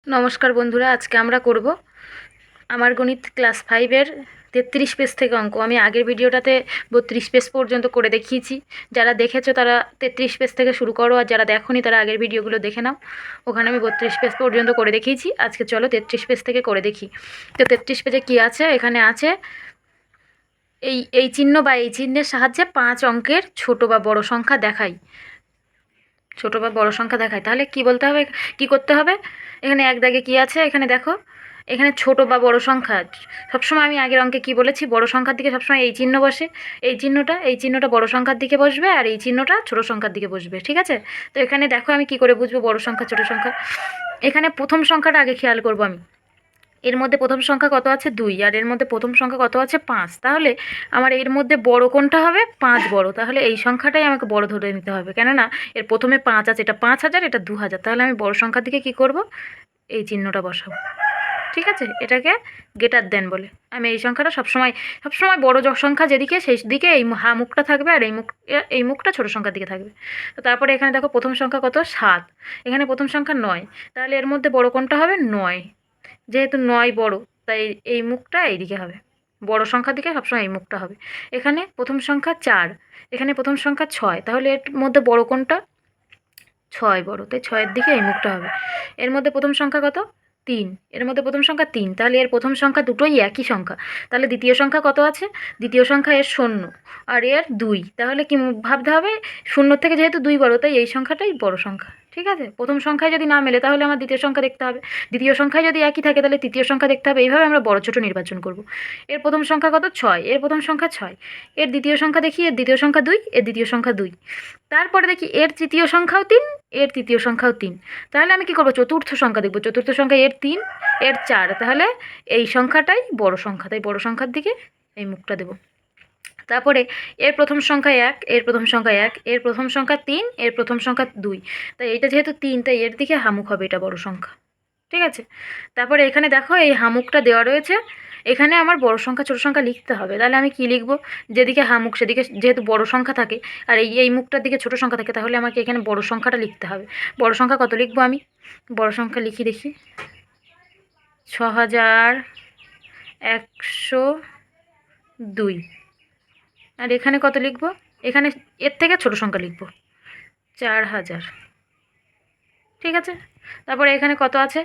নমস্কার বন্ধুরা, আজকে আমরা করব আমার গণিত ক্লাস 5-এর 33 পেজ থেকে অঙ্ক। আমি আগের ভিডিওটাতে 32 পেজ পর্যন্ত করে দেখিয়েছি। যারা দেখেছো তারা 33 পেজ থেকে শুরু করো, আর যারা দেখোনি তারা আগের ভিডিওগুলো দেখে নাও। ওখানে আমি 32 পেজ পর্যন্ত করে দেখিয়েছি। আজকে চলো 33 পেজ থেকে করে দেখি। তো 33 পেজে কি আছে? এখানে আছে এই চিহ্ন বা এই চিহ্নের সাহায্যে 5 অঙ্কের ছোট বা বড় সংখ্যা দেখাই। ছোট বা বড় সংখ্যা দেখায়, তাহলে কি বলতে হবে, কি করতে হবে? এখানে এক দাগে কি আছে? এখানে দেখো, এখানে ছোট বা বড় সংখ্যা সবসময়, আমি আগের অঙ্কে কি বলেছি, বড় সংখ্যার দিকে সবসময় এই চিহ্ন বসে। এই চিহ্নটা বড় সংখ্যার দিকে বসবে, আর এই চিহ্নটা ছোট সংখ্যার দিকে বসবে। ঠিক আছে? তো এখানে দেখো আমি কি করে বুঝবো বড় সংখ্যা ছোট সংখ্যা। এখানে প্রথম সংখ্যাটা আগে খেয়াল করবো আমি। এর মধ্যে প্রথম সংখ্যা কত আছে? 2, আর এর মধ্যে প্রথম সংখ্যা কত আছে? 5। তাহলে আমার এর মধ্যে বড় কোনটা হবে? 5 বড়। তাহলে এই সংখ্যাটাই আমাকে বড় ধরে নিতে হবে, কেননা এর প্রথমে 5 আছে, এটা 5,000, এটা 2,000। তাহলে আমি বড় সংখ্যার দিকে কি করব? এই চিহ্নটা বসাবো। ঠিক আছে? এটাকে গ্রেটার দেন বলে। আমি এই সংখ্যাটা সবসময় সবসময় বড় সংখ্যা যেদিকে সেই দিকে এই মুখটা থাকবে, আর এই মুখটা ছোট সংখ্যার দিকে থাকবে। তো তারপরে এখানে দেখো প্রথম সংখ্যা কত? 7। এখানে প্রথম সংখ্যা 9। তাহলে এর মধ্যে বড় কোনটা হবে? 9। যেহেতু 9 বড়, তাই এই মুখটা এইদিকে হবে। বড় সংখ্যার দিকে সবসময় এই মুখটা হবে। এখানে প্রথম সংখ্যা 4, এখানে প্রথম সংখ্যা 6। তাহলে এর মধ্যে বড় কোনটা? 6 বড়, তাই 6-এর দিকে এই মুখটা হবে। এর মধ্যে প্রথম সংখ্যা কত? 3। এর মধ্যে প্রথম সংখ্যা 3। তাহলে এর প্রথম সংখ্যা দুটোই একই সংখ্যা। তাহলে দ্বিতীয় সংখ্যা কত আছে? দ্বিতীয় সংখ্যা এর 0, আর এর 2। তাহলে কি ভাবতে হবে? 0 থেকে যেহেতু 2 বড়, তাই এই সংখ্যাটাই বড় সংখ্যা। ঠিক আছে? প্রথম সংখ্যায় যদি না মেলে তাহলে আমার দ্বিতীয় সংখ্যা দেখতে হবে। দ্বিতীয় সংখ্যায় যদি একই থাকে তাহলে তৃতীয় সংখ্যা দেখতে হবে। এইভাবে আমরা বড় ছোট নির্বাচন করব। এর প্রথম সংখ্যা কত? 6। এর প্রথম সংখ্যা 6। এর দ্বিতীয় সংখ্যা দেখি, এর দ্বিতীয় সংখ্যা 2, এর দ্বিতীয় সংখ্যা 2। তারপরে দেখি এর তৃতীয় সংখ্যাও 3, এর তৃতীয় সংখ্যাও 3। তাহলে আমি কি করব? চতুর্থ সংখ্যা দেখব। চতুর্থ সংখ্যা এর 3, এর 4। তাহলে এই সংখ্যাটাই বড় সংখ্যা, তাই বড় সংখ্যার দিকে এই মুখটা দেব। তারপরে এর প্রথম সংখ্যা 1, এর প্রথম সংখ্যা 1, এর প্রথম সংখ্যা 3, এর প্রথম সংখ্যা 2। তাই এটা যেহেতু 3, তাই এর দিকে হামুখ হবে, এটা বড় সংখ্যা। ঠিক আছে? তারপরে এখানে দেখো এই হামুকটা দেওয়া রয়েছে। এখানে আমার বড় সংখ্যা ছোট সংখ্যা লিখতে হবে। তাহলে আমি কি লিখব? যেদিকে হামুক সেদিকে যেহেতু বড় সংখ্যা থাকে, আর এই মুখটার দিকে ছোট সংখ্যা থাকে, তাহলে আমাকে এখানে বড় সংখ্যাটা লিখতে হবে। বড় সংখ্যা কত লিখব আমি? বড় সংখ্যা লিখি দেখি। 6,102। আর এখানে কত লিখব? এখানে এর থেকে ছোট সংখ্যা লিখব, 4,000। ঠিক আছে? তারপরে এখানে কত আছে?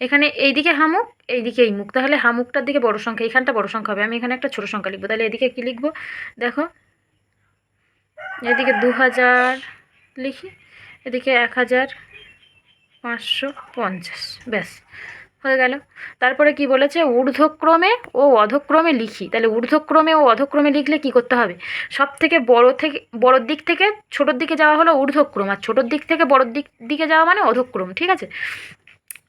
এখানে এইদিকে হামুক, এইদিকে এই মুখ। তাহলে হামুকটার দিকে বড় সংখ্যা, এখানটা বড় সংখ্যা হবে। আমি এখানে একটা ছোট সংখ্যা লিখবো। তাহলে এদিকে কি লিখবো? দেখো, এদিকে 2,000 লিখি, এদিকে 1,550। ব্যাস, হয়ে গেল। তারপরে কি বলেছে? ঊর্ধ্বক্রমে ও অধক্রমে লিখি। তাহলে ঊর্ধ্বক্রমে ও অধক্রমে লিখলে কি করতে হবে? সব থেকে বড়োর দিক থেকে ছোটোর দিকে যাওয়া হলো ঊর্ধ্বক্রম, আর ছোটোর দিক থেকে বড়োর দিকে যাওয়া মানে অধক্রম। ঠিক আছে?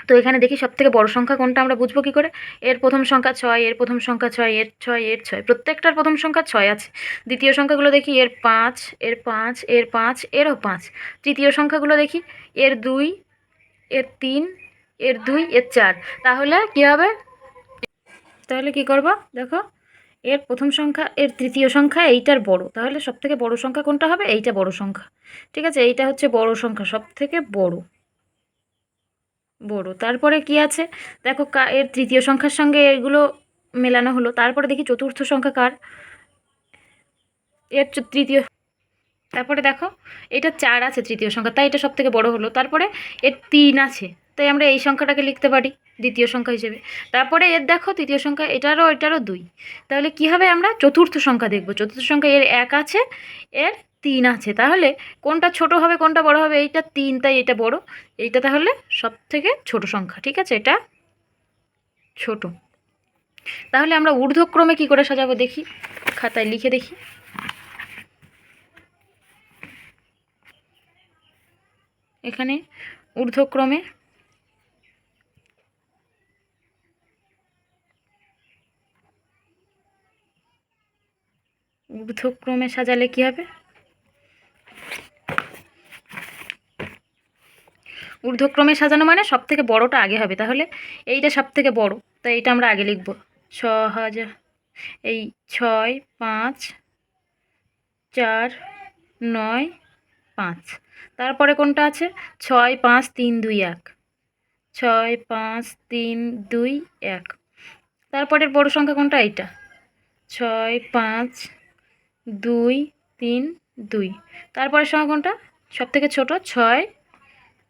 তো এখানে দেখি সব থেকে বড় সংখ্যা কোনটা আমরা বুঝবো কী করে? এর প্রথম সংখ্যা 6, এর প্রথম সংখ্যা 6, এর 6, এর 6। প্রত্যেকটার প্রথম সংখ্যা 6 আছে। দ্বিতীয় সংখ্যাগুলো দেখি, এর 5, এর 5, এর 5, এরও 5। তৃতীয় সংখ্যাগুলো দেখি, এর 2, এর 3, এর 2, এর 4। তাহলে কী হবে? তাহলে কি করব? দেখো, এর প্রথম সংখ্যা, এর তৃতীয় সংখ্যা এইটার বড়। তাহলে সব থেকে বড় সংখ্যা কোনটা হবে? এইটা বড় সংখ্যা। ঠিক আছে? এইটা হচ্ছে বড় সংখ্যা, সব থেকে বড়। বড়। তারপরে কি আছে? দেখো, এর তৃতীয় সংখ্যার সঙ্গে এগুলো মেলানো হলো। তারপরে দেখি চতুর্থ সংখ্যা কার? এর তৃতীয়। তারপরে দেখো, এটা 4 আছে তৃতীয় সংখ্যা, তাই এটা সব থেকে বড় হলো। তারপরে এর 3 আছে, তাই আমরা এই সংখ্যাটাকে লিখতে পারি দ্বিতীয় সংখ্যা হিসেবে। তারপরে এর দেখো তৃতীয় সংখ্যা, এটারও 2। তাহলে কি হবে? আমরা চতুর্থ সংখ্যা দেখব। চতুর্থ সংখ্যা এর 1 আছে, এর 3 আছে। তাহলে কোনটা ছোট হবে কোনটা বড় হবে? এইটা 3, তাই এটা বড়। এইটা তাহলে সব থেকে ছোট সংখ্যা। ঠিক আছে? এটা ছোট। তাহলে আমরা ঊর্ধ্বক্রমে কি করে সাজাবো দেখি, খাতায় লিখে দেখি। এখানে ঊর্ধ্বক্রমে সাজালে কি হবে? ঊর্ধ্বক্রমে সাজানো মানে সব থেকে বড়টা আগে হবে। তাহলে এইটা সব থেকে বড়, তাই এটা আমরা আগে লিখব। 6,000, এই 6, 5, 4, 9, 5। তারপরে কোনটা আছে? 6, 5, 3, 2, 1। 6 5 3 2 1। তারপরের বড় সংখ্যা কোনটা? এইটা 6 5 2 3 2। তারপরের সংখ্যা কোনটা? সব থেকে ছোটো 6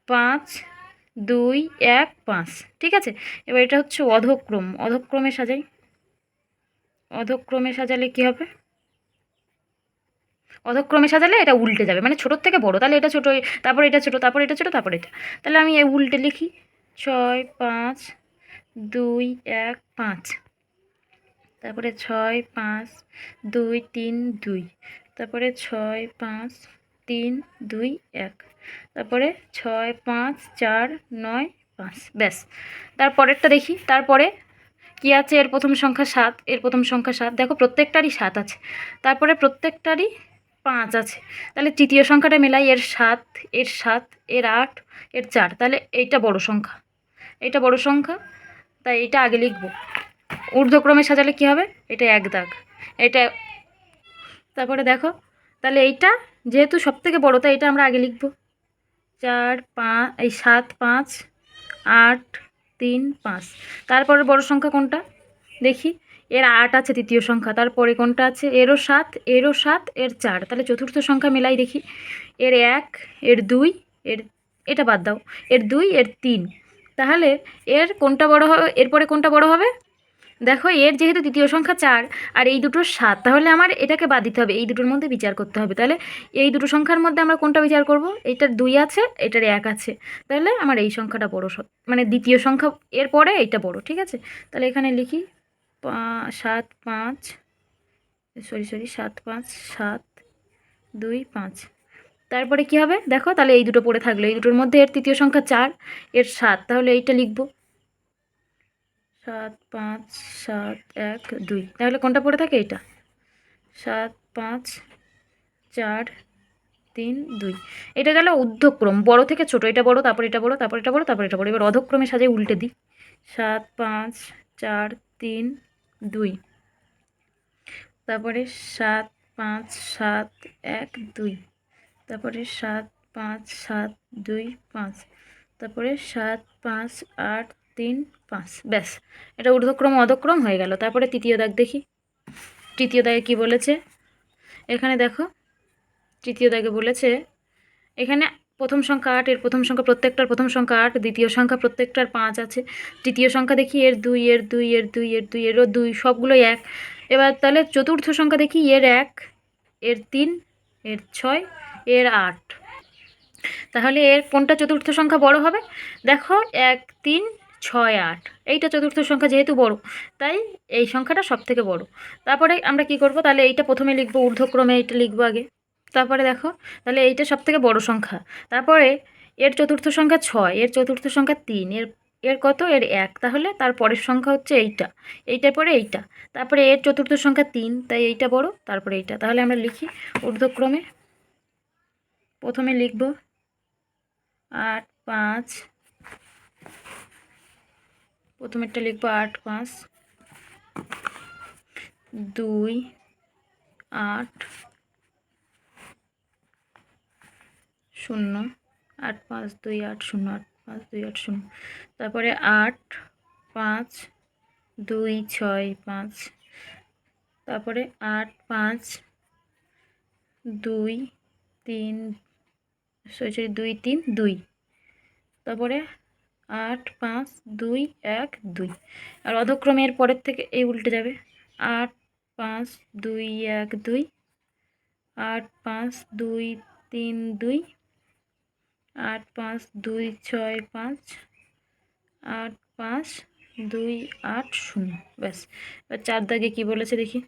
5 2 1 5। ঠিক আছে, এবার এটা হচ্ছে অধক্রম। অধক্রমে সাজাই। অধক্রমে সাজালে কি হবে? অধক্রমে সাজালে এটা উল্টে যাবে, মানে ছোটোর থেকে বড়, তাহলে এটা ছোটো, তারপর এটা ছোটো, তারপর এটা ছোটো, তারপর এটা। তাহলে আমি এই উল্টে লিখি 6 5 2 1 5। তারপরে 6 5 2 3 2। তারপরে 6 5 3 2 1। তারপরে 6 5 4 9 5। ব্যাস। তারপরেরটা দেখি। তারপরে কি আছে? এর প্রথম সংখ্যা 7, এর প্রথম সংখ্যা 7, দেখো প্রত্যেকটারই 7 আছে। তারপরে প্রত্যেকটারই 5 আছে। তাহলে তৃতীয় সংখ্যাটা মেলাই, এর 7, এর 7, এর 8, এর 4। তাহলে এইটা বড় সংখ্যা, এইটা বড় সংখ্যা, তাই এটা আগে লিখব। ঊর্ধ্বক্রমে সাজালে কি হবে? এটা এক দাগ, এটা। তারপরে দেখো, তাহলে এইটা যেহেতু সব থেকে বড়ো, তাই এটা আমরা আগে লিখব। 4 5 এই 7 5 8 3 5। তারপরে বড় সংখ্যা কোনটা দেখি? এর 8 আছে তৃতীয় সংখ্যা। তারপরে কোনটা আছে? এরও 7, এরও 7, এর 4। তাহলে চতুর্থ সংখ্যা মেলাই দেখি। এর 1, এর 2, এর, এটা বাদ দাও, এর 2, এর 3। তাহলে এর কোনটা বড় হবে? এরপরে কোনটা বড় হবে? দেখো, এর যেহেতু তৃতীয় সংখ্যা 4 আর এই দুটোর 7, তাহলে আমার এটাকে বাদ দিতে হবে, এই দুটোর মধ্যে বিচার করতে হবে। তাহলে এই দুটো সংখ্যার মধ্যে আমরা কোনটা বিচার করব? এইটার 2 আছে, এটার 1 আছে। তাহলে আমার এই সংখ্যাটা বড়, মানে দ্বিতীয় সংখ্যা, এর পরে এইটা বড়। ঠিক আছে, তাহলে এখানে লিখি 7 5 7 5 7 2 5। তারপরে কি হবে দেখো? তাহলে এই দুটো পড়ে থাকলো, এই দুটোর মধ্যে এর তৃতীয় সংখ্যা 4, এর 7, তাহলে এইটা লিখব 7 5 7 1 2। তাহলে কোনটা পড়ে থাকে? এইটা 7 5 4 3 2। এটা গেল ঊর্ধ্বক্রম, বড় থেকে ছোট। এটা বড়, তারপর এটা বড়, তারপর এটা বড়, তারপর এটা বড়। এবার অধক্রমে সাজাই, উল্টে দিই। 7 5 4 3 2। তারপরে 7 5 7 1 2। তারপরে 7 5 7 2 5। তারপরে 7 5 8 3 5। ব্যাস, এটা ঊর্ধ্বক্রম অধক্রম হয়ে গেল। তারপরে তৃতীয় দাগ দেখি। তৃতীয় দাগে কি বলেছে? এখানে দেখো, তৃতীয় দাগে বলেছে এখানে প্রথম সংখ্যা 8, এর প্রথম সংখ্যা প্রত্যেকটার প্রথম সংখ্যা 8, দ্বিতীয় সংখ্যা প্রত্যেকটার 5 আছে। তৃতীয় সংখ্যা দেখি এর 2, এর 2, এর 2, এর 2, এরও 2, সবগুলোই 1। এবার তাহলে চতুর্থ সংখ্যা দেখি এর 1, এর 3, এর 6, এর 8। তাহলে এর কোনটা চতুর্থ সংখ্যা বড় হবে? দেখো 1 3 6 8, এইটা চতুর্থ সংখ্যা যেহেতু বড়, তাই এই সংখ্যাটা সব থেকে বড়। তারপরে আমরা কি করব? তাহলে এইটা প্রথমে লিখব, ঊর্ধ্বক্রমে এইটা লিখব আগে। তারপরে দেখো, তাহলে এইটা সব থেকে বড় সংখ্যা। তারপরে এর চতুর্থ সংখ্যা 6, এর চতুর্থ সংখ্যা 3, এর, এর কত? এর 1। তাহলে তার পরের সংখ্যা হচ্ছে এইটা, এইটার পরে এইটা। তারপরে এর চতুর্থ সংখ্যা 3, তাই এইটা বড়, তারপরে এইটা। তাহলে আমরা লিখি ঊর্ধ্বক্রমে। প্রথমে লিখব 8 5, প্রথমেরটা লিখব 8 5 2 8 0। 8 5 2 8 0, 8 5 2 8 0। তারপরে 8 5 2 6 5। তারপরে 8 5 2 3 2 3 2। তারপরে 8 5 2 1 2। আর অধক্রমের পরের থেকে এই উল্টে যাবে। 8 5 2 1 2। 8 5 2 3 2। 8 5 2 6 5। 8 5 2 8 0। ব্যাস। এবার 4 দাগে কী বলেছে দেখি।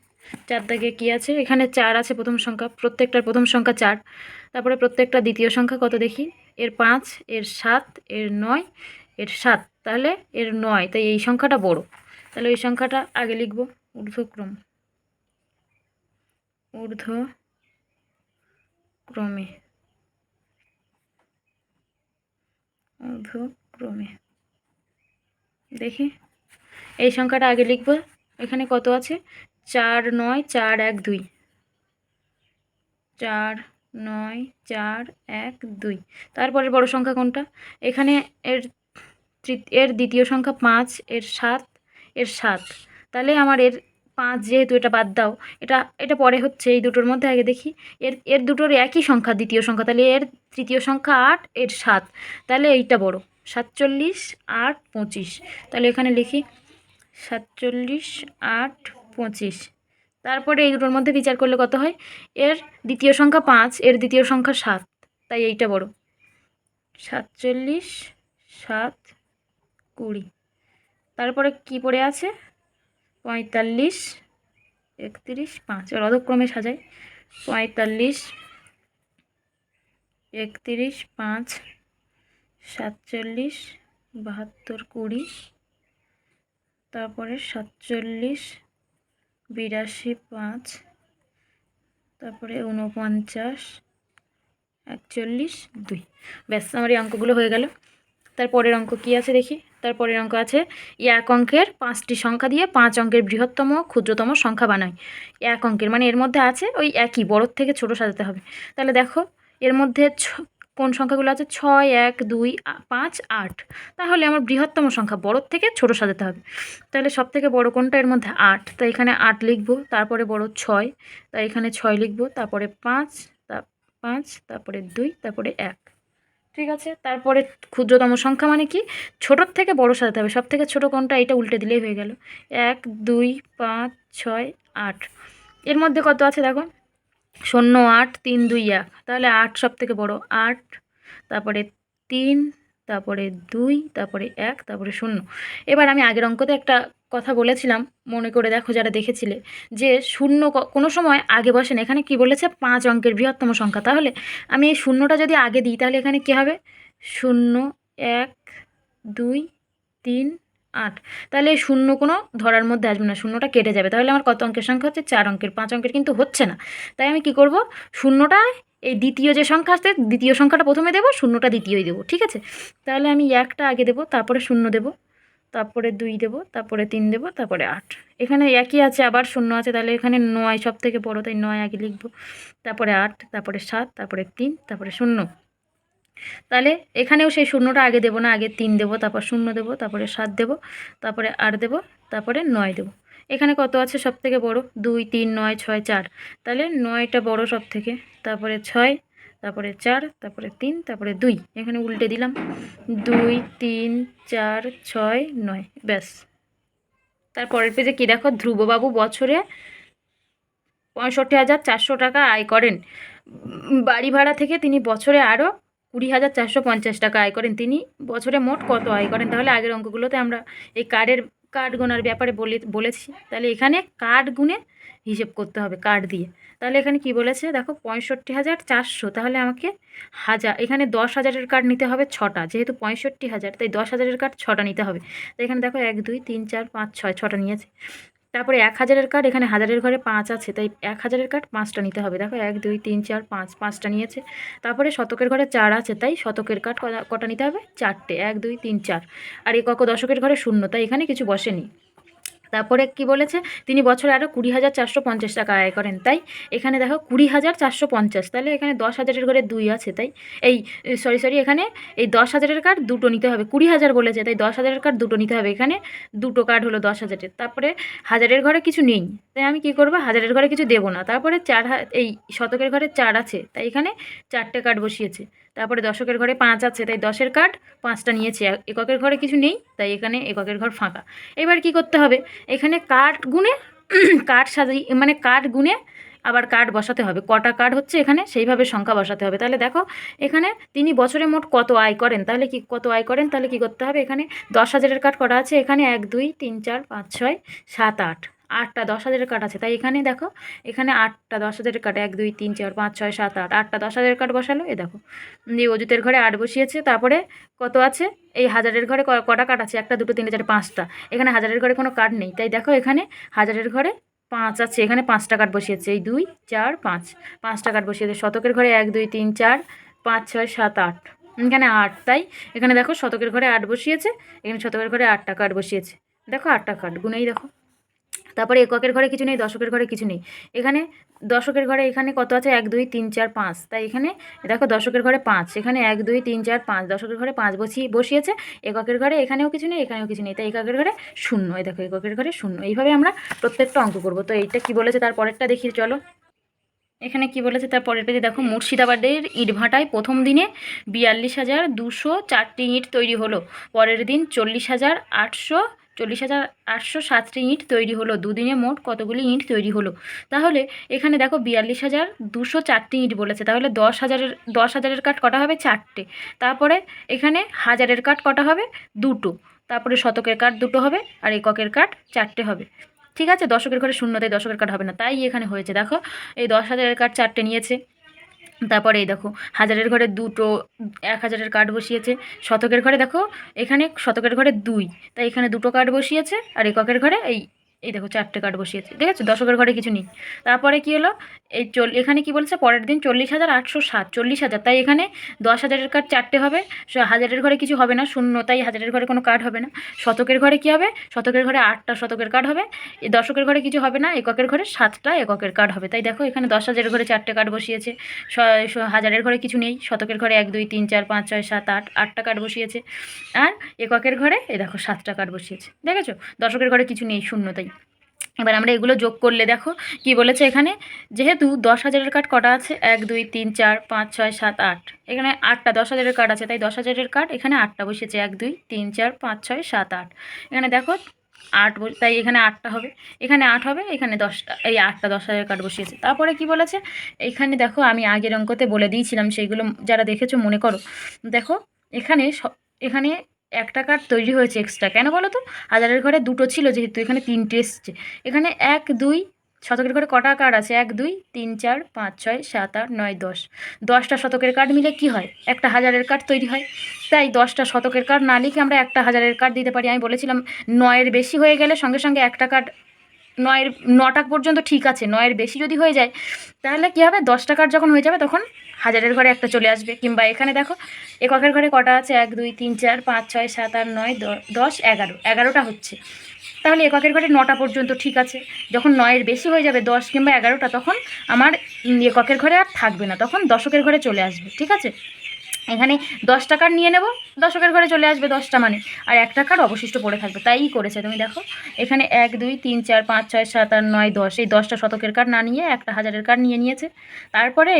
4 দাগে কী আছে? এখানে 4 আছে প্রথম সংখ্যা, প্রত্যেকটার প্রথম সংখ্যা 4। তারপরে প্রত্যেকটা দ্বিতীয় সংখ্যা কত দেখি? এর 5, এর 7, এর 9, এর 7। তাহলে এর 9, তাই এই সংখ্যাটা বড়। তাহলে ওই সংখ্যাটা আগে লিখব। ঊর্ধ্বক্রম, ঊর্ধ্বক্রমে, ঊর্ধ্বক্রমে দেখি এই সংখ্যাটা আগে লিখব। এখানে কত আছে? 4 9 4 1 2। 4 9 4 1 2। তারপরে বড় সংখ্যা কোনটা? এখানে এর এর দ্বিতীয় সংখ্যা 5, এর 7, এর 7। তাহলে আমার এর 5 যেহেতু, এটা বাদ দাও, এটা এটা পরে হচ্ছে। এই দুটোর মধ্যে আগে দেখি, এর দুটোর একই সংখ্যা দ্বিতীয় সংখ্যা, তাহলে এর তৃতীয় সংখ্যা 8, এর 7, তাহলে এইটা বড়। 47, 8, 25। তাহলে এখানে লিখি 47, 8, 25। তারপরে এই দুটোর মধ্যে বিচার করলে কত হয়, এর দ্বিতীয় সংখ্যা 5, এর দ্বিতীয় সংখ্যা 7, তাই এইটা বড়। 47, 7, 20। তারপরে কি পড়ে আছে, 45, 31, 5। এবার অধক্রমে সাজাই, 45, 31, 5, 47, 72, 20। তারপরে 47, 82, 5। তারপরে 49, 41, 2। ব্যাস, আমার এই অঙ্কগুলো হয়ে গেল। তারপরের অঙ্ক কি আছে দেখি। তারপরের অঙ্ক আছে, এক অঙ্কের 5টি সংখ্যা দিয়ে 5 অঙ্কের বৃহত্তম ক্ষুদ্রতম সংখ্যা বানায়। এক অঙ্কের মানে এর মধ্যে আছে ওই একই, বড়োর থেকে ছোট সাজাতে হবে। তাহলে দেখো এর মধ্যে কোন সংখ্যাগুলো আছে, 6, 1, 2, 5, 8। তাহলে আমার বৃহত্তম সংখ্যা বড়োর থেকে ছোট সাজাতে হবে। তাহলে সব থেকে বড়ো কোনটা, এর মধ্যে 8, তাই এখানে 8 লিখব। তারপরে বড় 6, তাই এখানে 6 লিখব। তারপরে 5, 5, তারপরে 2, তারপরে 1। ঠিক আছে। তারপরে ক্ষুদ্রতম সংখ্যা মানে কি, ছোটোর থেকে বড় সাজাতে হবে। সব থেকে ছোটো কোনটা, এটা উল্টে দিলেই হয়ে গেল। 1, 2, 5, 6, 8। এর মধ্যে কত আছে দেখো, 0, 8, 3, 2, 1। তাহলে 8 সব থেকে বড়, 8, তারপরে 3, তারপরে 2, তারপরে 1, তারপরে 0। এবার আমি আগের অঙ্কতে একটা কথা বলেছিলাম, মনে করে দেখো যারা দেখেছিলে, যে 0 কোনো সময় আগে বসে না। এখানে কি বলেছে, 5 অঙ্কের বৃহত্তম সংখ্যা। তাহলে আমি এই 0টা যদি আগে দিই, তাহলে এখানে কী হবে, 0, 1, 2, 3, 8। তাহলে এই 0 কোনো ধরার মধ্যে আসবে না, 0টা কেটে যাবে। তাহলে আমার কত অঙ্কের সংখ্যা হচ্ছে, 4 অঙ্কের। 5 অঙ্কের কিন্তু হচ্ছে না। তাই আমি কি করব, 0টা এই দ্বিতীয় যে সংখ্যা আসছে, দ্বিতীয় সংখ্যাটা প্রথমে দেবো, 0টা দ্বিতীয়ই দেবো। ঠিক আছে। তাহলে আমি 1টা আগে দেবো, তারপরে 0 দেবো, তারপরে 2 দেবো, তারপরে 3 দেবো, তারপরে 8। এখানে একই আছে, আবার 0 আছে, তাহলে এখানে 9 সব থেকে বড়ো, তাই 9 আগে লিখবো। তারপরে 8, তারপরে 7, তারপরে 3, তারপরে 0। তাহলে এখানেও সেই 0টা আগে দেবো না, আগে 3 দেবো, তারপর 0 দেবো, তারপরে 7 দেবো, তারপরে 8 দেবো, তারপরে 9 দেবো। এখানে কত আছে সব থেকে বড়ো, 2, 3, 9, 6, 4। তাহলে 9টা বড় সব থেকে। তারপরে 6, তারপরে 4, তারপরে 3, তারপরে 2। এখানে উল্টে দিলাম, 2, 3, 4, 6, 9। ব্যাস। তারপরের পেজে কি দেখো, ধ্রুববাবু বছরে 65,400 টাকা আয় করেন। বাড়ি ভাড়া থেকে তিনি বছরে আরও 20,450 টাকা আয় করেন। তিনি বছরে মোট কত আয় করেন? তাহলে আগের অঙ্কগুলোতে আমরা এই কার্ড গোনার ব্যাপারে বলেছি। তাহলে এখানে কার্ড গুনে হিসেব করতে হবে, কার্ড দিয়ে। তাহলে এখানে কি বলেছে দেখো, 65,400। তাহলে আমাকে এখানে 10,000-এর কার্ড নিতে হবে 6টা, যেহেতু 65,000, তাই 10,000-এর কার্ড 6টা নিতে হবে। তো এখানে দেখো 1, 2, 3, 4, 5, 6, 6টা নিয়েছে। তারপরে 1000-এর কার্ড, এখানে 1000-এর ঘরে 5 আছে, তাই 1000-এর কার্ড 5টা নিতে হবে। দেখো 1, 2, 3, 4, 5, 5টা নিয়েছে। তারপরে শতকের ঘরে 4 আছে, তাই শতকের কার্ড কটা নিতে হবে, 4টে। 1, 2, 3, 4। আর একক দশকের ঘরে 0, তাই এখানে কিছু বসেনি। তারপরে কি বলেছে, তিনি বছরে আরও 20,450 টাকা আয় করেন। তাই এখানে দেখো 20,450। তাহলে এখানে 10,000-এর ঘরে 2 আছে, তাই এই সরি এখানে এই 10,000-এর কার্ড 2টো নিতে হবে। 20,000 বলেছে, তাই 10,000-এর কার্ড 2টো নিতে হবে। এখানে 2টো কার্ড হলো 10,000-এর। তারপরে 1000-এর ঘরে কিছু নেই, তাই আমি কি করবো, 1000-এর ঘরে কিছু দেবো না। তারপরে এই শতকের ঘরে 4 আছে, তাই এখানে 4টে কার্ড বসিয়েছে। তারপরে দশকের ঘরে 5 আছে, তাই 10-এর কার্ড 5টা নিয়েছে। এককের ঘরে কিছু নেই, তাই এখানে এককের ঘর ফাঁকা। এবার কি করতে হবে, এখানে কার্ড গুনে কার্ড মানে কার্ড গুনে আবার কার্ড বসাতে হবে। কটা কার্ড হচ্ছে এখানে, সেইভাবে সংখ্যা বসাতে হবে। তাহলে দেখো এখানে তিনি বছরে মোট কত আয় করেন, তাহলে তাহলে কি করতে হবে, এখানে 10,000-এর কার্ড কটা আছে, এখানে 1, 2, 3, 4, 5, 6, 7, 8। 8টা 10,000-এর কার্ড আছে, তাই এখানে দেখো এখানে 8টা 10,000-এর কার্ড, 1, 2, 3, 4, 5, 6, 7, 8। 8টা 10,000-এর কার্ড বসালো। দেখো দিয়ে অজুতের ঘরে 8 বসিয়েছে। তারপরে কত আছে, এই 1000-এর ঘরে কটা কার্ড আছে, 1, 2, 3, 4, 5টা। এখানে 1000-এর ঘরে কোনো কার্ড নেই, তাই দেখো এখানে 1000-এর ঘরে 5 আছে, এখানে 5টা কার্ড বসিয়েছে। এই 2, 4, 5, 5টা কার্ড বসিয়েছে। শতকের ঘরে 1, 2, 3, 4, 5, 6, 7, 8। এখানে 8, তাই এখানে দেখো শতকের ঘরে 8 বসিয়েছে, এখানে শতকের ঘরে 8টা কার্ড বসিয়েছে। দেখো 8টা কার্ড গুনেই দেখো। তারপরে এককের ঘরে কিছু নেই, দশকের ঘরে কিছু নেই। এখানে দশকের ঘরে এখানে কত আছে, 1 2 3 4 5, তাই এখানে দেখো দশকের ঘরে 5, এখানে 1 2 3 4 5, দশকের ঘরে 5 বসিয়েছে। এককের ঘরে এখানেও কিছু নেই, এখানেও কিছু নেই, তাই এককের ঘরে 0। এই দেখো এককের ঘরে 0। এইভাবে আমরা প্রত্যেকটা অঙ্ক করব। তো এইটা কি বলেছে তার পরেরটা দেখি চলো। এখানে কি বলেছে তার পরের পেজে দেখো, মুর্শিদাবাদের ইটভাটায় প্রথম দিনে 42,204টি ইট তৈরি হলো। পরের দিন 40,807টি ইট তৈরি হলো। দুদিনে মোট কতগুলি ইট তৈরি হলো? তাহলে এখানে দেখো 42,204টি ইট বলেছে, তাহলে 10,000-এর কাঠ কটা হবে? 4টে। তারপরে এখানে হাজারের কাঠ কটা হবে? 2টো। তারপরে শতকের কাঠ 2টো হবে, আর এককের কাঠ 4টে হবে। ঠিক আছে, দশকের ঘরে 0, তাই দশকের কাঠ হবে না, তাই এখানে হয়েছে। দেখো এই 10,000-এর কাঠ 4টে নিয়েছে। তারপরে এই দেখো হাজারের ঘরে 2টো, 1,000-এর কাঠ বসিয়েছে। শতকের ঘরে দেখো এখানে শতকের ঘরে 2, তাই এখানে 2টো কাঠ বসিয়েছে। আর এককের ঘরে এই এই দেখো 4টে কাঠ বসিয়েছে। ঠিক আছে, দশকের ঘরে কিছু নেই। তারপরে কি হলো, এখানে কি বলছে, পরের দিন 40,807, 40,000, তাই এখানে 10,000-এর কাঠ 4টে হবে। হাজারের ঘরে কিছু হবে না, 0, তাই হাজারের ঘরে কোনো কাঠ হবে না। শতকের ঘরে কি হবে? শতকের ঘরে 8টা শতকের কাঠ হবে। এই দশকের ঘরে কিছু হবে না, এককের ঘরে 7টা এককের কাঠ হবে। তাই দেখো এখানে 10,000-এর ঘরে 4টে কাঠ বসিয়েছে। হাজারের ঘরে কিছু নেই, শতকের ঘরে 1 2 3 4 5 6 7 8, 8টা কাঠ বসিয়েছে। আর এককের ঘরে এই দেখো 7টা কাঠ বসিয়েছে। দেখেছো, দশকের ঘরে কিছু নেই, 0, তাই। এবার আমরা এগুলো যোগ করলে দেখো কি বলেছে এখানে, যেহেতু 10,000-এর কাঠ কটা আছে, 1 2 3 4 5 6 7 8, এখানে 8টা 10,000-এর কাঠ আছে, তাই 10,000-এর কাঠ এখানে 8টা বসিয়েছে, 1 2 3 4 5 6 7 8। এখানে দেখো 8, তাই এখানে 8টা হবে, এখানে 8 হবে, এখানে 10টা, এই 8টা 10,000-এর কাঠ বসিয়েছে। তারপরে কি বলেছে এইখানে দেখো, আমি আগের অঙ্কতে বলে দিয়েছিলাম, সেইগুলো যারা দেখেছো মনে করো। দেখো এখানে এখানে একটা কাঠ তৈরি হয়েছে এক্সট্রা, কেন বলো তো? হাজারের ঘরে 2টো ছিল, যেহেতু এখানে 3টে এসছে। এখানে 1 2, শতকের ঘরে কটা কাঠ আছে? 1 2 3 4 5 6 7 8 9 10, 10টা শতকের কাঠ মিলে কি হয়? একটা হাজারের কাঠ তৈরি হয়। তাই 10টা শতকের কাঠ না লিখে আমরা একটা হাজারের কাঠ দিতে পারি। আমি বলেছিলাম 9-এর বেশি হয়ে গেলে সঙ্গে সঙ্গে একটা কাঠ, 9টা পর্যন্ত ঠিক আছে, 9-এর বেশি যদি হয়ে যায় তাহলে কী হবে, 10টা কাঠ যখন হয়ে যাবে তখন হাজারের ঘরে একটা চলে আসবে। কিংবা এখানে দেখো এককের ঘরে কটা আছে? 1 2 3 4 5 6 7 8 9 10 11, 11টা হচ্ছে। তাহলে এককের ঘরে 9টা পর্যন্ত ঠিক আছে। যখন 9-এর বেশি হয়ে যাবে, 10 কিংবা 11টা, তখন আমার এককের ঘরে আর থাকবে না, তখন দশকের ঘরে চলে আসবে। ঠিক আছে, এখানে 10 টাকার নিয়ে নেব, দশকের ঘরে চলে আসবে 10টা মানে, আর 1 টাকার অবশিষ্ট পড়ে থাকবে। তাই করেছে, তুমি দেখো এখানে 1 2 3 4 5 6 7 8 9 10, এই 10টা শতকের কাঠ না নিয়ে একটা হাজারের কাঠ নিয়ে নিয়েছে। তারপরে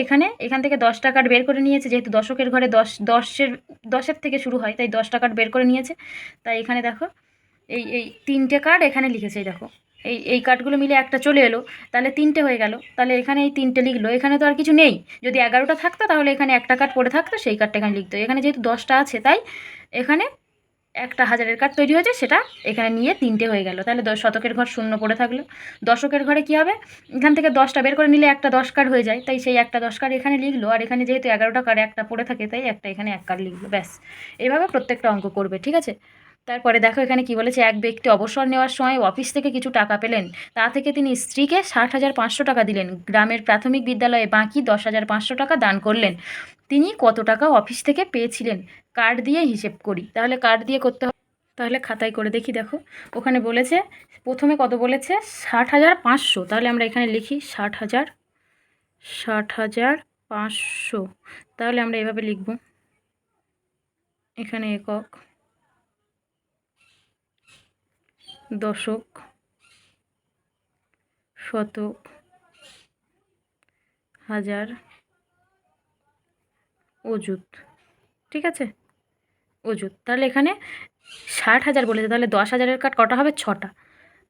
এখান থেকে 10 টাকার বের করে নিয়েছে, যেহেতু দশকের ঘরে 10-10-10-এর থেকে শুরু হয়, তাই 10 টাকার বের করে নিয়েছে। তাই এখানে দেখো এই 3টে কাঠ এখানে লিখেছে। দেখো এই কাঠগুলো মিলে একটা চলে এলো, তাহলে 3টে হয়ে গেল। তাহলে এখানে এই 3টে লিখলো, এখানে তো আর কিছু নেই। যদি 11টা থাকতো তাহলে এখানে একটা কাঠ পড়ে থাকতো, সেই কাঠটা এখানে লিখতো। এখানে যেহেতু 10টা আছে, তাই এখানে একটা হাজারের কাঠ তৈরি হয়েছে, সেটা এখানে নিয়ে 3টে হয়ে গেল। তাহলে শতকের ঘর 0 পড়ে থাকলো। দশকের ঘরে কি হবে, এখান থেকে 10টা বের করে নিলে একটা 10 কাঠ হয়ে যায়, তাই সেই একটা 10 কাঠ এখানে লিখলো। আর এখানে যেহেতু 11টা কাঠ একটা পড়ে থাকে, তাই একটা এখানে 1 কাঠ লিখলো, ব্যাস। এইভাবে প্রত্যেকটা অঙ্ক করবে। ঠিক আছে, তারপরে দেখো এখানে কি বলেছে, এক ব্যক্তি অবসর নেওয়ার সময় অফিস থেকে কিছু টাকা পেলেন, তা থেকে তিনি স্ত্রীকে 60,500 টাকা দিলেন, গ্রামের প্রাথমিক বিদ্যালয়ে বাকি 10,500 টাকা দান করলেন। তিনি কত টাকা অফিস থেকে পেয়েছিলেন? কার্ড দিয়ে হিসেব করি। তাহলে কার্ড দিয়ে করতে হবে, তাহলে খাতায় করে দেখি। দেখো ওখানে বলেছে প্রথমে কত বলেছে, 60,500, তাহলে আমরা এখানে লিখি 60,500। তাহলে আমরা এভাবে লিখব, এখানে একক, দশক, শতক, হাজার, অযুত। ঠিক আছে, অযুত। তাহলে এখানে 60,000 বলেছে, তাহলে 10,000-এর কাঠ কটা হবে? 6টা।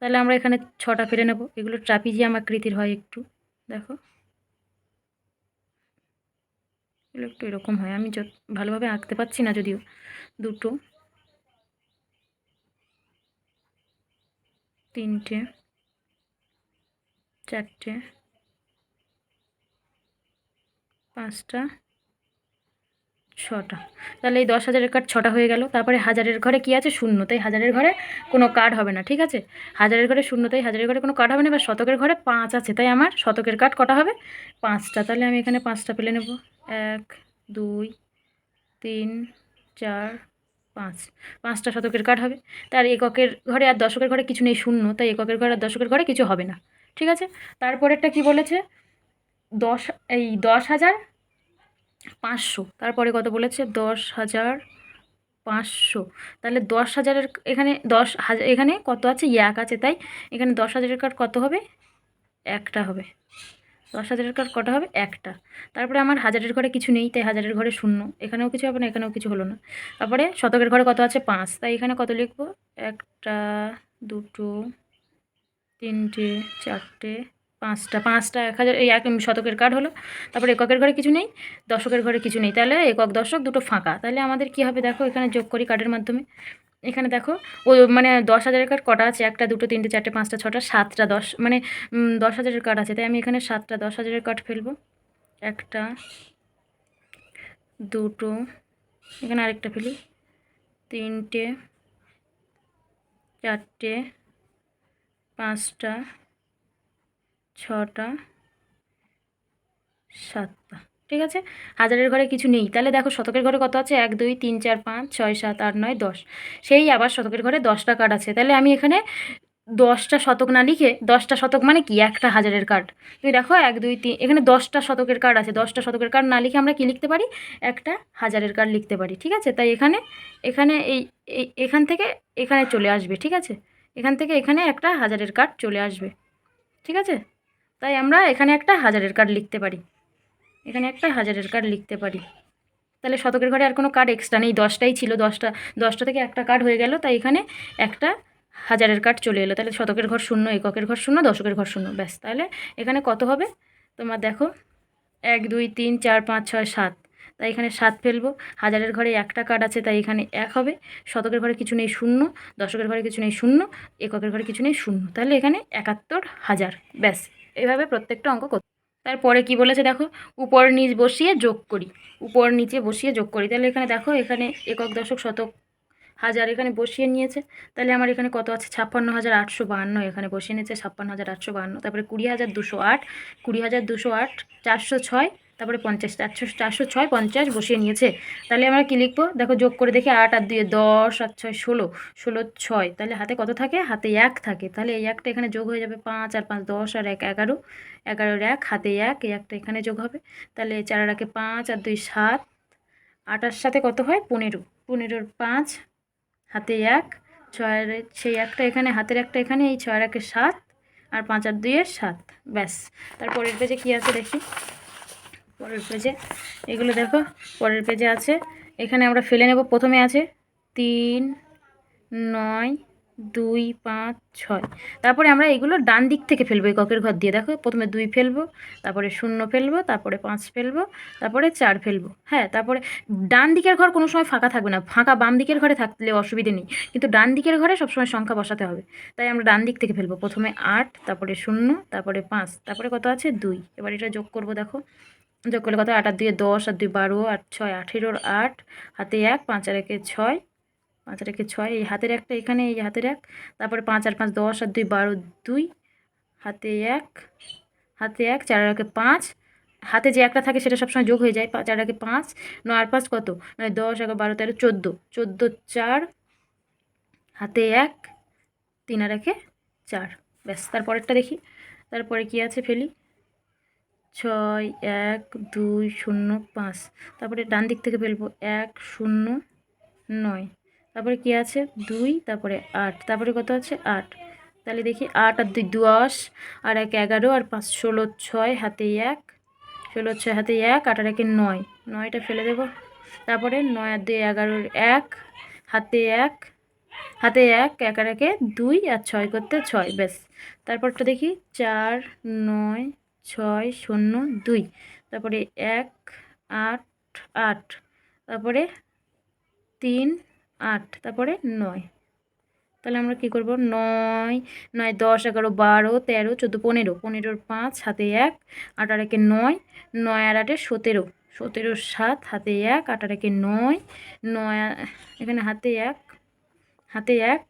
তাহলে আমরা এখানে 6টা ফেলে নেব। এগুলো ট্রাপিজিয়াম আকৃতির হয় একটু, দেখো এগুলো একটু এরকম হয়, আমি ভালোভাবে আঁকতে পারছি না যদিও। 2টো, 3টে, 4টে, 5টা, 6টা। তাহলে এই 10,000-এর কাঠ 6টা হয়ে গেল। তারপরে হাজারের ঘরে কি আছে? 0, তাই হাজারের ঘরে কোনো কাঠ হবে না। ঠিক আছে, হাজারের ঘরে 0, তাই হাজারের ঘরে কোনো কাঠ হবে না। এবার শতকের ঘরে 5 আছে, তাই আমার শতকের কাঠ কটা হবে? 5টা। তাহলে আমি এখানে 5টা পেলে নেব, 1 2 3 4 5, 5টা শতকের কার্ড হবে। তার এককের ঘরে আর দশকের ঘরে কিছু নেই, শূন্য, তাই এককের ঘরে আর দশকের ঘরে কিছু হবে না। ঠিক আছে, তারপরেরটা কি বলেছে, 10,500। তারপরে কত বলেছে, 10,500। তাহলে 10,000-এর এখানে 10,000, এখানে কত আছে, এক আছে, তাই এখানে 10,000-এর কার্ড কত হবে, একটা হবে। 10,000-এর কার্ড কটা হবে, একটা। তারপরে আমার হাজারের ঘরে কিছু নেই, তাই হাজারের ঘরে শূন্য, এখানেও কিছু হবে না, এখানেও কিছু হলো না। তারপরে শতকের ঘরে কত আছে, 5, তাই এখানে কত লিখবো, একটা, দুটো, তিনটে, চারটে, পাঁচটা। 5টা 1,000, এই এক শতকের কার্ড হলো। তারপরে এককের ঘরে কিছু নেই, দশকের ঘরে কিছু নেই, তাহলে একক দশক দুটো ফাঁকা। তাহলে আমাদের কি হবে দেখো, এখানে যোগ করি কার্ডের মাধ্যমে। এখানে দেখো ওই মানে 10,000-এর কার্ড কটা আছে, একটা, দুটো, তিনটে, চারটে, পাঁচটা, ছটা, 7টা, 10 মানে 10,000-এর কার্ড আছে, তাই আমি এখানে 7টা 10,000-এর কার্ড ফেলবো। একটা, দুটো, এখানে আরেকটা ফেলি, তিনটে, চারটে, পাঁচটা, ছটা, 7টা। ঠিক আছে, হাজারের ঘরে কিছু নেই, তাহলে দেখো শতকের ঘরে কত আছে, 1 2 3 4 5 6 7 8 9 10। সেই আবার শতকের ঘরে 10টা কার্ড আছে, তাহলে আমি এখানে 10টা শতক না লিখে, 10টা শতক মানে কি, একটা হাজারের কার্ড। তুমি দেখো 1 2 3, এখানে 10টা শতকের কার্ড আছে, 10টা শতকের কার্ড না লিখে আমরা কি লিখতে পারি, একটা হাজারের কার্ড লিখতে পারি। ঠিক আছে, তাই এখানে এখানে এখান থেকে এখানে চলে আসবে। ঠিক আছে, এখান থেকে এখানে একটা হাজারের কার্ড চলে আসবে। ঠিক আছে, তাই আমরা এখানে একটা হাজারের কার্ড লিখতে পারি, এখানে একটা হাজারের কার্ড লিখতে পারি। তাহলে শতকের ঘরে আর কোনো কার্ড এক্সট্রা নেই, 10টাই ছিল, 10টা থেকে একটা কার্ড হয়ে গেল, তাই এখানে একটা হাজারের কার্ড চলে এলো। তাহলে শতকের ঘর শূন্য, এককের ঘর শূন্য, দশকের ঘর শূন্য, ব্যাস। তাহলে এখানে কত হবে তোমার দেখো, 1 2 3 4 5 6 7, তাই এখানে 7 ফেলবো। হাজারের ঘরে একটা কার্ড আছে, তাই এখানে 1 হবে। শতকের ঘরে কিছু নেই, শূন্য, দশকের ঘরে কিছু নেই, শূন্য, এককের ঘরে কিছু নেই, শূন্য, তাহলে এখানে 71,000, ব্যাস। এইভাবে প্রত্যেকটা অঙ্ক করতে। তারপরে কি বলেছে দেখো, উপর নিচ বসিয়ে যোগ করি, উপর নিচে বসিয়ে যোগ করি। তাহলে এখানে দেখো, এখানে একক দশক শতক হাজার এখানে বসিয়ে নিয়েছে, তাহলে আমার এখানে কত আছে, 56,852 এখানে বসিয়ে নিয়েছে, 56,852। তারপরে 20,208, 20,208, 406, তারপরে 50, 406, 50 বসিয়ে নিয়েছে। তাহলে আমরা কি লিখবো দেখো, যোগ করে দেখি, 8 আর 2 10, 8 6 16, 16 6, তাহলে হাতে কত থাকে, হাতে 1 থাকে, তাহলে এই একটা এখানে যোগ হয়ে যাবে, 5 আর 5 10 আর 1 11, 11-এর 1 হাতে 1, এই একটা এখানে যোগ হবে। তাহলে 4 আর 1 5 আর 2 7, 8-এর সাথে কত হয়, 15, 15-এর 5 হাতে 1, 6-এর সেই একটা এখানে, হাতের একটা এখানে, এই 6 আর 1 7 আর 5 আর 2 7, ব্যাস। তারপরের পেজে কি আছে দেখি, পরের পেজে এগুলো দেখো, পরের পেজে আছে, এখানে আমরা ফেলে নেব। প্রথমে আছে 3 9 2 5 6, তারপরে আমরা এগুলো ডান দিক থেকে ফেলবো, এককের ঘর দিয়ে। দেখো প্রথমে 2 ফেলবো, তারপরে 0 ফেলবো, তারপরে 5 ফেলবো, তারপরে 4 ফেলবো। হ্যাঁ, তারপরে ডান দিকের ঘর কোনো সময় ফাঁকা থাকবে না, ফাঁকা বাম দিকের ঘরে থাকলে অসুবিধে নেই, কিন্তু ডান দিকের ঘরে সবসময় সংখ্যা বসাতে হবে, তাই আমরা ডান দিক থেকে ফেলবো। প্রথমে 8, তারপরে 0, তারপরে 5, তারপরে কত আছে 2। এবার এটা যোগ করব, দেখো যোগ করলে কত, 8 আর 2 10 আর 2 12 আর 6 18-এর 8 হাতে 1, 5 আর 1 6, 5 আর 1 6, এই হাতের একটা এখানে, এই হাতের 1, তারপরে 5 আর 5 10 আর 2 12 2 হাতে 1, হাতে 1, 4 আর 1 5, হাতে যে একটা থাকে সেটা সবসময় যোগ হয়ে যায়, 5 আর 1 5, 9 আর 5 কত, 10 11 12 13 14, 14 4 হাতে 1, 3 আর 1 4, ব্যাস। তারপরেরটা দেখি, তারপরে কি আছে ফেলি, 6 1 2 0 5, তারপরে ডান দিক থেকে ফেলবো, 1 0 9, তারপরে কি আছে 2, তারপরে 8, তারপরে কত আছে 8। তাহলে দেখি, 8 আর 2 10 আর 1 11 আর 5 16 6 হাতে 1, 16 6 হাতে 1, 8 আর 1 9, 9টা ফেলে দেবো। তারপরে 9 আর 2 11-এর 1 হাতে 1, হাতে 1, 1 আর 1 2 আর 6 করতে 6, ব্যাস। তারপরটা দেখি, 4 9 6 0 2, তারপরে 1 8 8, তারপরে 3 8, তারপরে 9। তাহলে আমরা কী করব, 9 9 10 11 12 13 14 15, 15-এর 5 হাতে 1, 8 আর 1 9, 9 আর 8 17, 17-এর 7 হাতে 1, 8 আর 1 9, 9 এখানে হাতে 1, হাতে 1,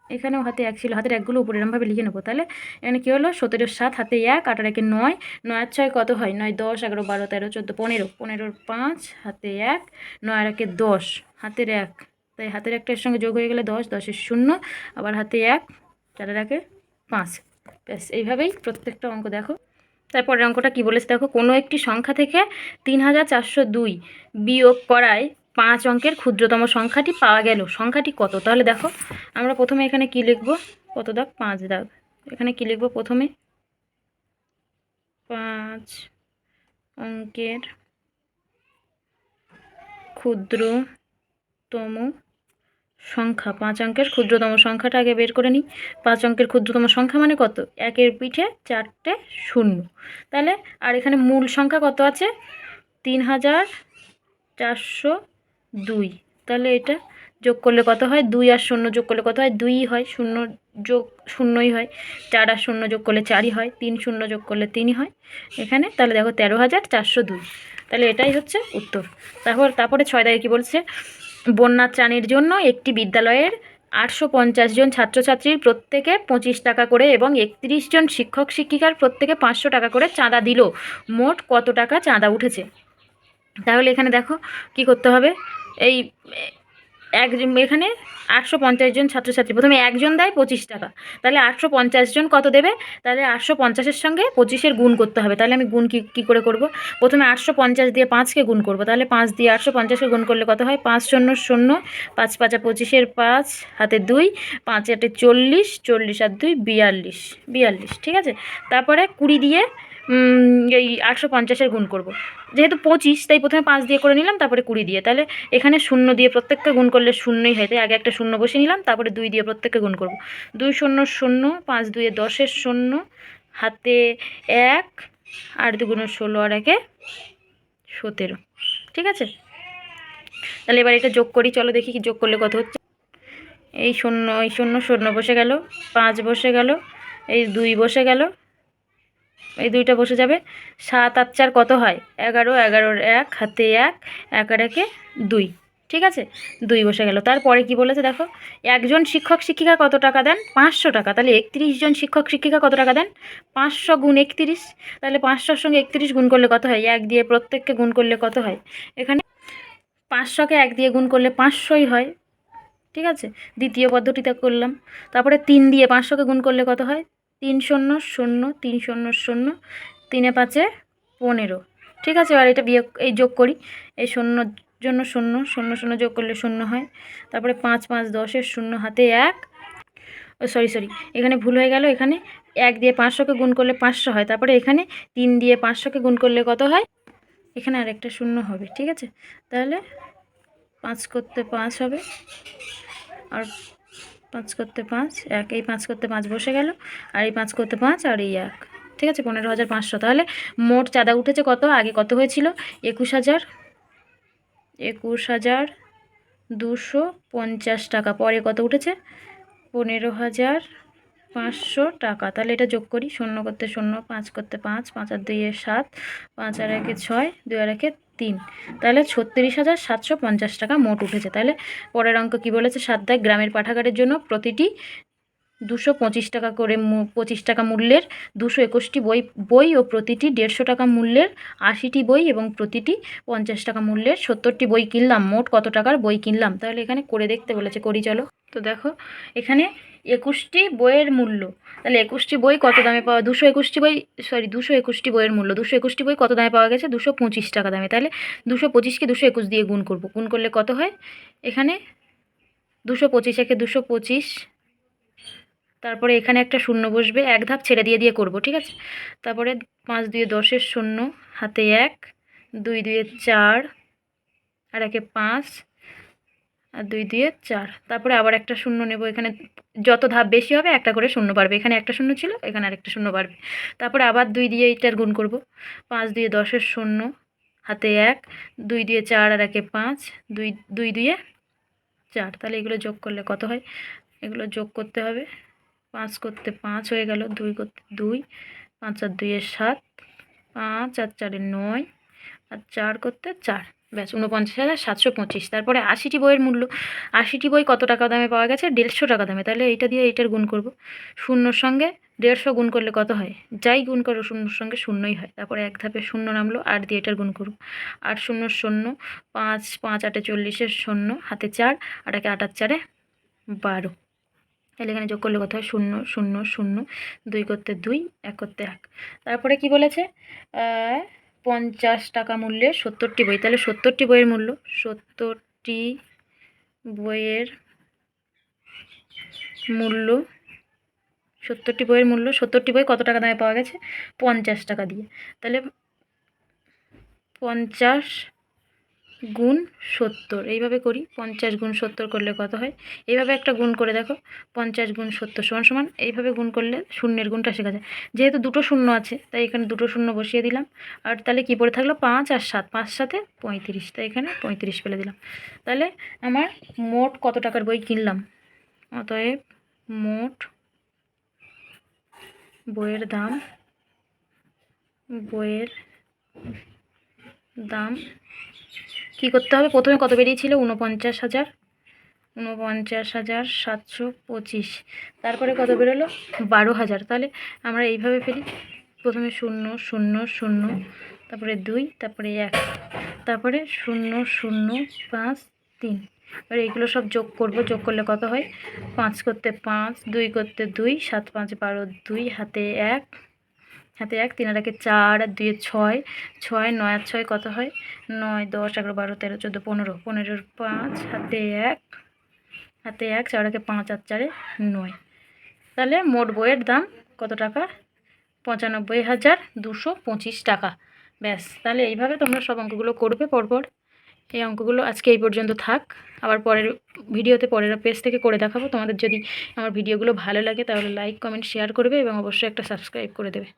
এখানেও হাতে 1 ছিল, হাতের 1গুলো উপরে এরমভাবে লিখে নেবো। তাহলে এখানে কী হলো, 17-এর 7 হাতে 1, 8 আর 1 9, 9 আর 6 কত হয়, 9 10 11 12 13 14 15, 15-এর 5 হাতে 1, 9 আর 1 10 হাতের 1, তাই হাতের একটা এর সঙ্গে যোগ হয়ে গেলে 10, 10 শূন্য, আবার হাতে 1, 4 একে 5। ব্যাস এইভাবেই প্রত্যেকটা অঙ্ক দেখো। তারপরের অঙ্কটা কি বলেছে দেখো, কোনো একটি সংখ্যা থেকে 3402 বিয়োগ করায় 5 অঙ্কের ক্ষুদ্রতম সংখ্যাটি পাওয়া গেল, সংখ্যাটি কত? তাহলে দেখো আমরা প্রথমে এখানে কি লিখব, কত দাগ? 5 দাগ। এখানে কি লিখব? প্রথমে 5 অঙ্কের ক্ষুদ্রতম সংখ্যা, 5 অঙ্কের ক্ষুদ্রতম সংখ্যাটা আগে বের করে নিই। 5 অঙ্কের ক্ষুদ্রতম সংখ্যা মানে কত? 1-এর পিঠে 4টে শূন্য। তাহলে আর এখানে মূল সংখ্যা কত আছে? 3402। তাহলে এটা যোগ করলে কত হয়? 2 আর 0 যোগ করলে কত হয়? 2ই হয়। 0 যোগ 0ই হয়। 4 আর 0 যোগ করলে 4ই হয়। 3 শূন্য যোগ করলে 3ই হয় এখানে। তাহলে দেখো 13,402। তাহলে এটাই হচ্ছে উত্তর। তারপরে 6 দাগে কী বলছে, বন্যার ত্রাণের জন্য একটি বিদ্যালয়ের 850 জন ছাত্রছাত্রীর প্রত্যেকে 25 টাকা করে এবং 31 জন শিক্ষক শিক্ষিকার প্রত্যেকে 500 টাকা করে চাঁদা দিল, মোট কত টাকা চাঁদা উঠেছে? তাহলে এখানে দেখো কি করতে হবে, এই এখানে 850 জন ছাত্রছাত্রী, প্রথমে একজন দেয় 25 টাকা, তাহলে 850 জন কত দেবে? তাহলে 850-এর সঙ্গে 25-এর গুণ করতে হবে। তাহলে আমি গুণ কী করে করব? প্রথমে 850 দিয়ে 5কে গুণ করব। তাহলে 5 দিয়ে 850-কে গুণ করলে কত হয়? 5 শূন্য 0, 5 5 25-এর 5, হাতে 2, 5 8 40, 40 আর 2 42, 42। ঠিক আছে, তারপরে 20 দিয়ে এই 850-এর গুণ করব। যেহেতু 25 তাই প্রথমে 5 দিয়ে করে নিলাম, তারপরে 20 দিয়ে। তাহলে এখানে 0 দিয়ে প্রত্যেককে গুণ করলে শূন্যই হয়, তাই আগে একটা 0 বসে নিলাম, তারপরে 2 দিয়ে প্রত্যেককে গুণ করব। 2 শূন্য 0, 5 2 10-এর 0, হাতে 1, 8 2 16 আর 1 17। ঠিক আছে, তাহলে এবার এটা যোগ করি, চলো দেখি কি যোগ করলে কত হচ্ছে। এই 0 বসে গেল, 5 বসে গেল, এই 2 বসে গেল, এই 2টা বসে যাবে। 7 আর 4 কত হয়? 11, 11-এর 1, হাতে 1, 1 আর 1 2। ঠিক আছে, 2 বসে গেল। তারপরে কি বলেছে দেখো, একজন শিক্ষক শিক্ষিকা কত টাকা দেন? 500 টাকা। তাহলে 31 জন শিক্ষক শিক্ষিকা কত টাকা দেন? 500 গুণ 31। তাহলে 500-র সঙ্গে 31 গুণ করলে কত হয়? 1 দিয়ে প্রত্যেককে গুণ করলে কত হয়? এখানে 500-কে 1 দিয়ে গুণ করলে 500ই হয়। ঠিক আছে, দ্বিতীয় পদ্ধতিটা করলাম। তারপরে 3 দিয়ে 500-কে গুণ করলে কত হয়? 3 শূন্য 0, 3 শূন্য 0, 3 5 15। ঠিক আছে, আর এটা এই যোগ করি। এই 0-র জন্য 0, 0 0 যোগ করলে 0 হয়। তারপরে 5 5 10-এর 0, হাতে 1, সরি এখানে ভুল হয়ে গেল। এখানে 1 দিয়ে 500-কে গুণ করলে 500 হয়। তারপরে এখানে 3 দিয়ে 500-কে গুণ করলে কত হয়? এখানে আর একটা 0 হবে। ঠিক আছে, তাহলে 5 করতে 5 হবে, আর 5 করতে 5, 1, এই 5 করতে 5 বসে গেল, আর এই 5 করতে 5, আর এই 1। ঠিক আছে, 15,500। তাহলে মোট চাঁদা উঠেছে কত? আগে কত হয়েছিল? 21,250 টাকা। পরে কত উঠেছে? 15,500 টাকা। তাহলে এটা যোগ করি, 0 করতে 0, 5 করতে 5, 5 আর 2 7, 5 আর 1 6, 2 আর 1 3। তাহলে 36,750 টাকা মোট উঠেছে। তাহলে পরের অঙ্ক কি বলেছে? 7 দাগ, গ্রামের পাঠাগারের জন্য প্রতিটি 225 টাকা করে 25 টাকা মূল্যের 221টি বই ও প্রতিটি 150 টাকা মূল্যের 80টি বই এবং প্রতিটি 50 টাকা মূল্যের 70টি বই কিনলাম, মোট কত টাকার বই কিনলাম? তাহলে এখানে করে দেখতে বলেছে, করি চলো। তো দেখো এখানে 21টি বইয়ের মূল্য, তাহলে 21টি বই কত দামে পাওয়া? 221টি বইয়ের মূল্য, 221টি বই কত দামে পাওয়া গেছে? 225 টাকা দামে। তাহলে 225-কে 221 দিয়ে গুণ করব। গুণ করলে কত হয়? এখানে 225 একে 225, তারপরে এখানে একটা 0 বসবে, এক ধাপ ছেড়ে দিয়ে করব। ঠিক আছে, তারপরে 5 2 10-এর 0, হাতে 1, 2 2 4, আর 1 5, আর 2 2 4। তারপরে আবার একটা 0 নেব। এখানে যত ধাপ বেশি হবে একটা করে 0 বাড়বে। এখানে একটা 0 ছিল, এখানে আরেকটা 0 বাড়বে। তারপরে আবার 2 দিয়ে এইটার গুণ করব। 5 2 10-এর 0, হাতে 1, 2 2 4, আর 1 5, 2 2 4। তাহলে এগুলো যোগ করলে কত হয়? এগুলো যোগ করতে হবে। 5 করতে 5 হয়ে গেল, 2 করতে 2, 5 আর 2 7, 5 আর 4 9, আর 4 করতে 4। ব্যাস, 49,725। তারপরে 80টি বইয়ের মূল্য, 80টি বই কত টাকা দামে পাওয়া গেছে? 150 টাকা দামে। তাহলে এইটা দিয়ে এইটার গুণ করব। 0-র সঙ্গে 150 গুণ করলে কত হয়? যাই গুণ করো শূন্যর সঙ্গে শূন্যই হয়। তারপরে এক ধাপে শূন্য নামলো, 8 দিয়ে এটার গুণ করব। 8 শূন্য শূন্য, 5 5 8 40 শূন্য, হাতে 4, 8 8 8 4 12। তাহলে এখানে যোগ করলে কত হয়? 0 0 0, 2 করতে 2, 1 করতে 1। তারপরে কি বলেছে? 50 টাকা মূল্যে 70টি বই। তাহলে 70টি বইয়ের মূল্য, 70টি বইয়ের মূল্য, 70টি বইয়ের মূল্য, 70টি বই কত টাকা দামে পাওয়া গেছে? 50 টাকা দিয়ে। তাহলে 50 গুণ 70 এইভাবে করি। 50 গুণ 70 করলে কত হয়? এইভাবে একটা গুণ করে দেখো। 50 গুণ 70 সমান সমান, এইভাবে গুণ করলে শূন্যের গুণটা শেখা যায়। যেহেতু দুটো শূন্য আছে তাই এখানে দুটো শূন্য বসিয়ে দিলাম। আর তাহলে কি পড়ে থাকলো? 5 আর 7, 5 7 35, তাই এখানে 35 ফেলে দিলাম। তাহলে আমার মোট কত টাকার বই কিনলাম? অতএব মোট বইয়ের দাম কি করতে হবে? প্রথমে কত বেরিয়েছিল? 49,725। তারপরে কত বেরোলো? 12,000। তাহলে আমরা এইভাবে ফেলি। প্রথমে 0 0 0, তারপরে 2, তারপরে 1, তারপরে 0 0 5 3। এবার এইগুলো সব যোগ করব। যোগ করলে কত হয়? 5 করতে 5, 2 করতে 2, 7 5 12, 2 হাতে 1, 3 আর 1 4, আর 2 6, 6 9 আর 6 কত হয়? 9 10 11 12 13 14 15, 15 5 হাতে 1, 4 আর 5 আর 4 9। তাহলে মোট বইয়ের দাম কত টাকা? 95,225 টাকা। ব্যাস, তাহলে এইভাবে তোমরা সব অঙ্কগুলো করবে পরপর। এই অঙ্কগুলো আজকে এই পর্যন্ত থাক। আবার পরের ভিডিওতে পরের পেজ থেকে করে দেখাবো। তোমাদের যদি আমার ভিডিওগুলো ভালো লাগে তাহলে লাইক কমেন্ট শেয়ার করবে এবং অবশ্যই একটা সাবস্ক্রাইব করে দেবে।